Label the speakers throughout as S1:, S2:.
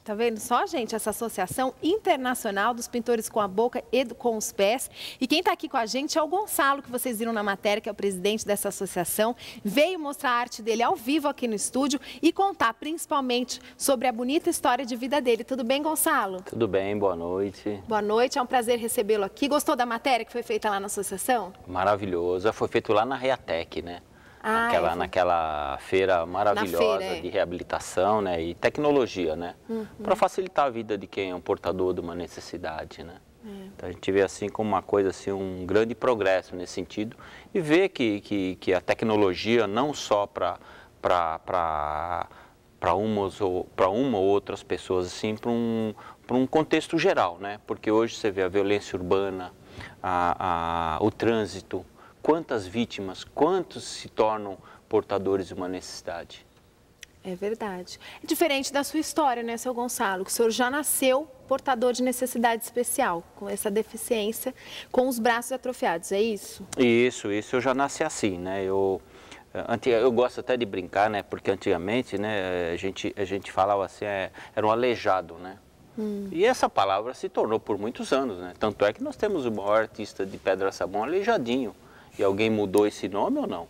S1: Tá vendo só, gente? Essa Associação Internacional dos Pintores com a Boca e com os Pés. E quem está aqui com a gente é o Gonçalo, que vocês viram na matéria, que é o presidente dessa associação. Veio mostrar a arte dele ao vivo aqui no estúdio e contar principalmente sobre a bonita história de vida dele. Tudo bem, Gonçalo?
S2: Tudo bem, boa noite.
S1: Boa noite, é um prazer recebê-lo aqui. Gostou da matéria que foi feita lá na associação?
S2: Maravilhosa. Foi feito lá na Reatec, né?
S1: Ah,
S2: naquela feira maravilhosa de reabilitação, né, e tecnologia, né, para facilitar a vida de quem é um portador de uma necessidade, né. Então a gente vê assim como uma coisa assim, um grande progresso nesse sentido e vê que a tecnologia não só para uma ou outras pessoas, assim, para um contexto geral, né, porque hoje você vê a violência urbana, o trânsito. Quantas vítimas, quantos se tornam portadores de uma necessidade?
S1: É verdade. É diferente da sua história, né, seu Gonçalo? Que o senhor já nasceu portador de necessidade especial, com essa deficiência, com os braços atrofiados, é isso?
S2: Isso, eu já nasci assim, né? Eu gosto até de brincar, né? Porque antigamente, né, a gente falava assim, era um aleijado, né? E essa palavra se tornou por muitos anos, né? Tanto é que nós temos o maior artista de pedra-sabão, Aleijadinho. E alguém mudou esse nome ou não?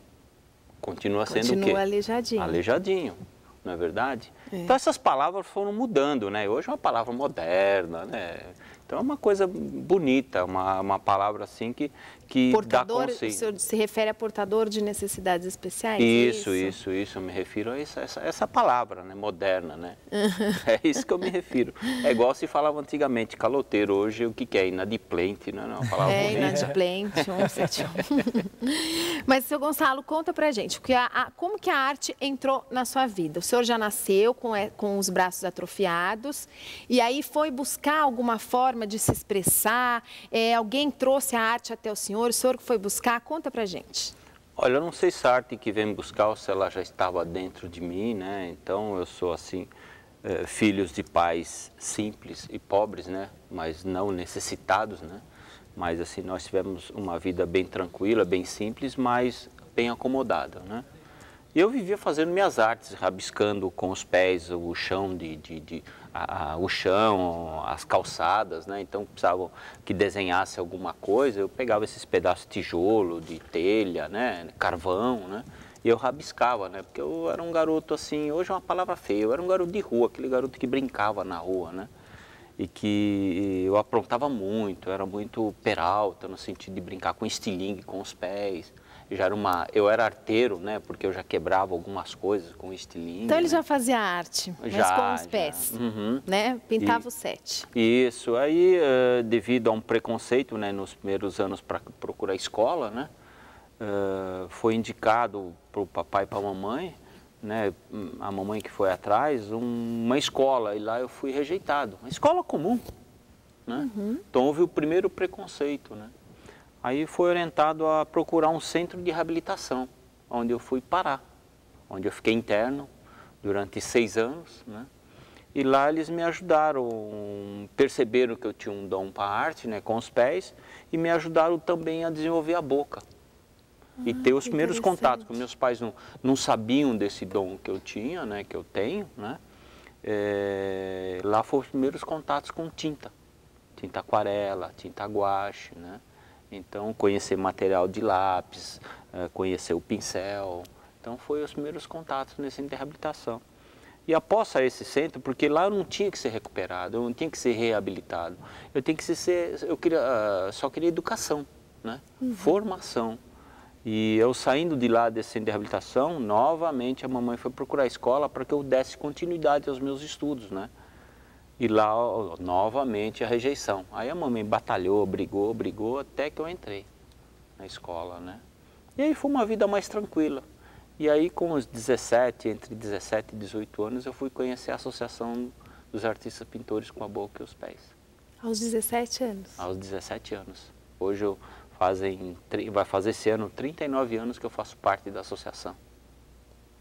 S2: Continua sendo o quê?
S1: Continua Aleijadinho.
S2: Aleijadinho, não é verdade? Então essas palavras foram mudando, né? Hoje é uma palavra moderna, né? Então é uma coisa bonita, uma palavra assim que
S1: portador,
S2: dá conceito.
S1: O senhor se refere a portador de necessidades especiais?
S2: Isso, eu me refiro a essa palavra, né? Moderna, né? É isso que eu me refiro. É igual se falava antigamente, caloteiro, hoje o que é? Inadimplente, não é uma palavra bonita.
S1: Inadimplente, 171. Mas, seu Gonçalo, conta pra gente, como que a arte entrou na sua vida? O senhor já nasceu com os braços atrofiados e aí foi buscar alguma forma de se expressar, alguém trouxe a arte até o senhor que foi buscar, conta pra gente.
S2: Olha, eu não sei se a arte que vem buscar ou se ela já estava dentro de mim, né, então eu sou assim, filhos de pais simples e pobres, né, mas não necessitados, né, mas assim nós tivemos uma vida bem tranquila, bem simples, mas bem acomodada, né. E eu vivia fazendo minhas artes, rabiscando com os pés o chão, o chão, as calçadas, né? Então precisavam que desenhasse alguma coisa, eu pegava esses pedaços de tijolo, de telha, né? Carvão, né? E eu rabiscava, né? Porque eu era um garoto assim, hoje é uma palavra feia, eu era um garoto de rua, aquele garoto que brincava na rua, né? E que eu aprontava muito, eu era muito peralta no sentido de brincar com estilingue, com os pés. Eu era arteiro, né, porque eu já quebrava algumas coisas com estilingue.
S1: Então ele
S2: né?
S1: já fazia arte, mas com os pés, né? Pintava o set.
S2: Isso, aí devido a um preconceito, né, nos primeiros anos para procurar escola, né, foi indicado para o papai e para a mamãe, né, a mamãe que foi atrás, uma escola, e lá eu fui rejeitado. Uma escola comum, né? Então houve o primeiro preconceito, né? Aí foi orientado a procurar um centro de reabilitação, onde eu fui parar, onde eu fiquei interno durante 6 anos, né? E lá eles me ajudaram, perceberam que eu tinha um dom para a arte, né, com os pés, e me ajudaram também a desenvolver a boca. E ter os primeiros contatos, porque meus pais não sabiam desse dom que eu tinha, né, que eu tenho, né? Lá foram os primeiros contatos com tinta aquarela, tinta guache, né? Então, conhecer material de lápis, conhecer o pincel. Então, foi os primeiros contatos nesse centro de reabilitação. E após sair esse centro, porque lá eu não tinha que ser recuperado, eu não tinha que ser reabilitado. Só queria educação, né? Formação. E eu saindo de lá desse centro de reabilitação, novamente a mamãe foi procurar a escola para que eu desse continuidade aos meus estudos, né? E lá, novamente, a rejeição. Aí a mamãe batalhou, brigou, até que eu entrei na escola, né? E aí foi uma vida mais tranquila. E aí, com os entre 17 e 18 anos, eu fui conhecer a Associação dos Artistas Pintores com a Boca e os Pés.
S1: Aos 17 anos?
S2: Aos 17 anos. Hoje vai fazer esse ano 39 anos que eu faço parte da associação.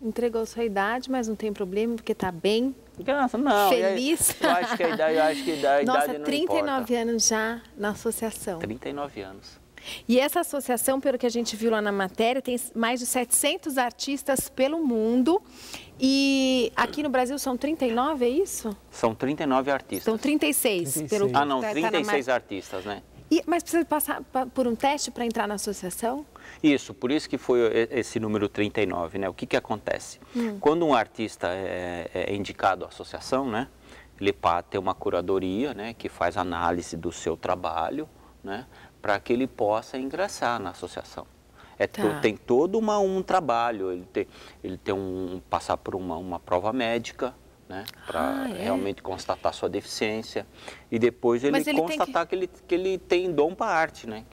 S1: Entregou sua idade, mas não tem problema, porque está bem,
S2: não,
S1: feliz.
S2: Eu acho que a idade
S1: Nossa,
S2: não
S1: 39
S2: importa.
S1: anos já na associação.
S2: 39 anos.
S1: E essa associação, pelo que a gente viu lá na matéria, tem mais de 700 artistas pelo mundo. E aqui no Brasil são 39, é isso?
S2: São 39 artistas.
S1: São 36. Pelo
S2: Ah, não, 36 artistas, né?
S1: Mas precisa passar por um teste para entrar na associação?
S2: Isso, por isso que foi esse número 39, né? O que acontece? Quando um artista é indicado à associação, né? Ele tem uma curadoria, né? Que faz análise do seu trabalho, né? Para que ele possa ingressar na associação. Tem todo um trabalho, ele tem passar por uma prova médica, né, para realmente constatar sua deficiência, e depois ele constatar que ele tem dom para arte, né?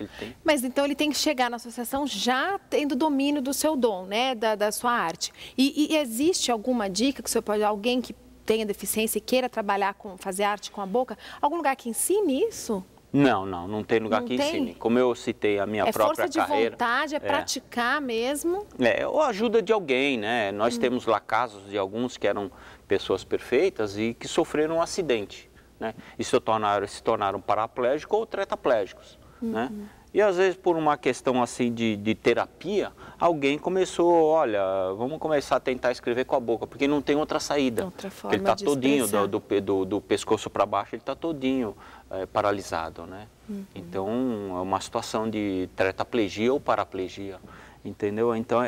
S1: Mas então ele tem que chegar na associação já tendo domínio do seu dom, né, da sua arte. E existe alguma dica que o senhor pode, alguém que tenha deficiência e queira trabalhar fazer arte com a boca, algum lugar que ensine isso?
S2: Não tem lugar que ensine. Como eu citei a minha própria carreira... É
S1: força de vontade, é praticar mesmo?
S2: Ou ajuda de alguém, né? Nós temos lá casos de alguns que eram pessoas perfeitas e que sofreram um acidente, né? E se tornaram paraplégicos ou tetraplégicos, né? E às vezes por uma questão assim de terapia, alguém começou, olha, vamos começar a tentar escrever com a boca, porque não tem outra saída.
S1: Outra forma
S2: ele está
S1: de
S2: todinho, do pescoço para baixo, ele está todinho paralisado, né? Então é uma situação de tetraplegia ou paraplegia, entendeu? Então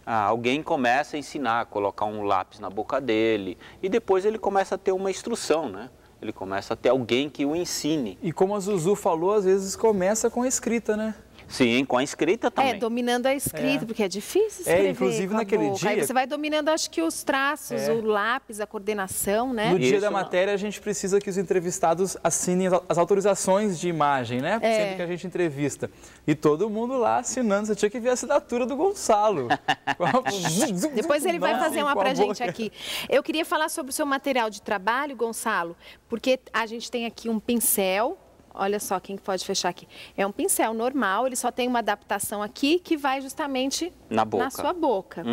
S2: alguém começa a ensinar, a colocar um lápis na boca dele, e depois ele começa a ter uma instrução, né? Ele começa a ter alguém que o ensine.
S3: E como a Zuzu falou, às vezes começa com a escrita, né?
S2: Sim, com a escrita também.
S1: Dominando a escrita, porque é difícil escrever
S3: inclusive
S1: com a
S3: naquele
S1: boca.
S3: dia...
S1: Aí você vai dominando, acho que os traços, o lápis, a coordenação, né?
S3: No dia da matéria, a gente precisa que os entrevistados assinem as autorizações de imagem, né? Sempre que a gente entrevista. E todo mundo lá assinando. Você tinha que ver a assinatura do Gonçalo.
S1: Depois ele vai fazer uma pra gente aqui. Eu queria falar sobre o seu material de trabalho, Gonçalo, porque a gente tem aqui um pincel. Olha só, quem pode fechar aqui. É um pincel normal, ele só tem uma adaptação aqui que vai justamente na sua boca.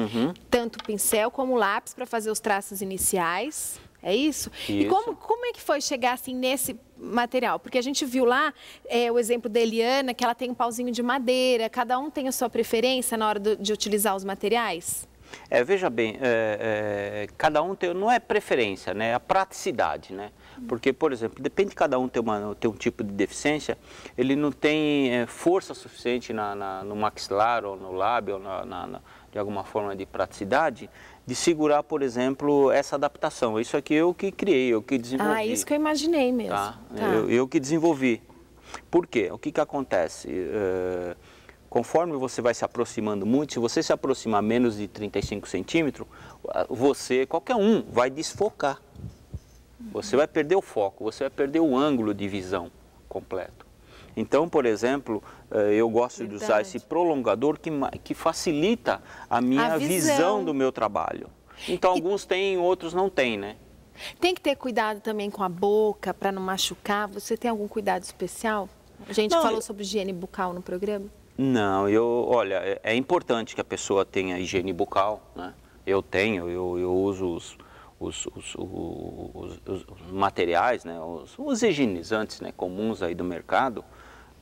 S1: Tanto o pincel como o lápis para fazer os traços iniciais. É isso? E como é que foi chegar assim nesse material? Porque a gente viu lá o exemplo da Eliana, que ela tem um pauzinho de madeira. Cada um tem a sua preferência na hora de utilizar os materiais?
S2: Veja bem, cada um não é preferência, né? É a praticidade, né? Porque, por exemplo, depende de cada um ter um tipo de deficiência, ele não tem força suficiente no maxilar ou no lábio, ou de alguma forma de praticidade, de segurar, por exemplo, essa adaptação. Isso aqui eu que criei, eu que desenvolvi.
S1: Ah, isso que eu imaginei mesmo.
S2: Tá? Eu que desenvolvi. Por quê? O que acontece? Conforme você vai se aproximando muito, se você se aproximar menos de 35 centímetros, qualquer um, vai desfocar. Você vai perder o foco, você vai perder o ângulo de visão completo. Então, por exemplo, eu gosto de usar esse prolongador que facilita a minha visão do meu trabalho. Então, alguns têm, outros não têm, né?
S1: Tem que ter cuidado também com a boca para não machucar. Você tem algum cuidado especial? A gente falou sobre higiene bucal no programa.
S2: Não, olha, é importante que a pessoa tenha higiene bucal, né? Eu uso os materiais, né? Os higienizantes, né? Comuns aí do mercado.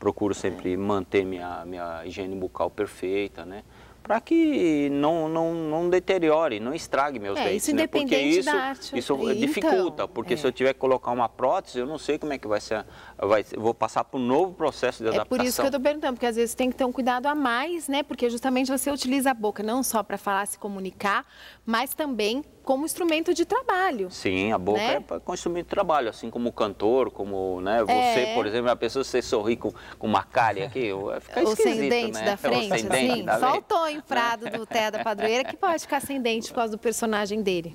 S2: Procuro sempre manter minha higiene bucal perfeita, né? Para que não deteriore, não estrague meus dentes,
S1: isso independente, né?
S2: Porque isso dificulta, porque se eu tiver que colocar uma prótese, eu não sei como é que vai ser, vou passar por um novo processo de adaptação.
S1: É por isso que eu estou perguntando, porque às vezes tem que ter um cuidado a mais, né? Porque justamente você utiliza a boca não só para falar, se comunicar, mas também como instrumento de trabalho.
S2: Sim, a boca, né? É instrumento de trabalho, assim como o cantor, como, né, você, por exemplo, a pessoa, você sorri com uma cárie aqui, fica esquisito,
S1: sem dente,
S2: né?
S1: da frente, assim, só o Tom Infrado do Té da Padroeira que pode ficar sem dente por causa do personagem dele.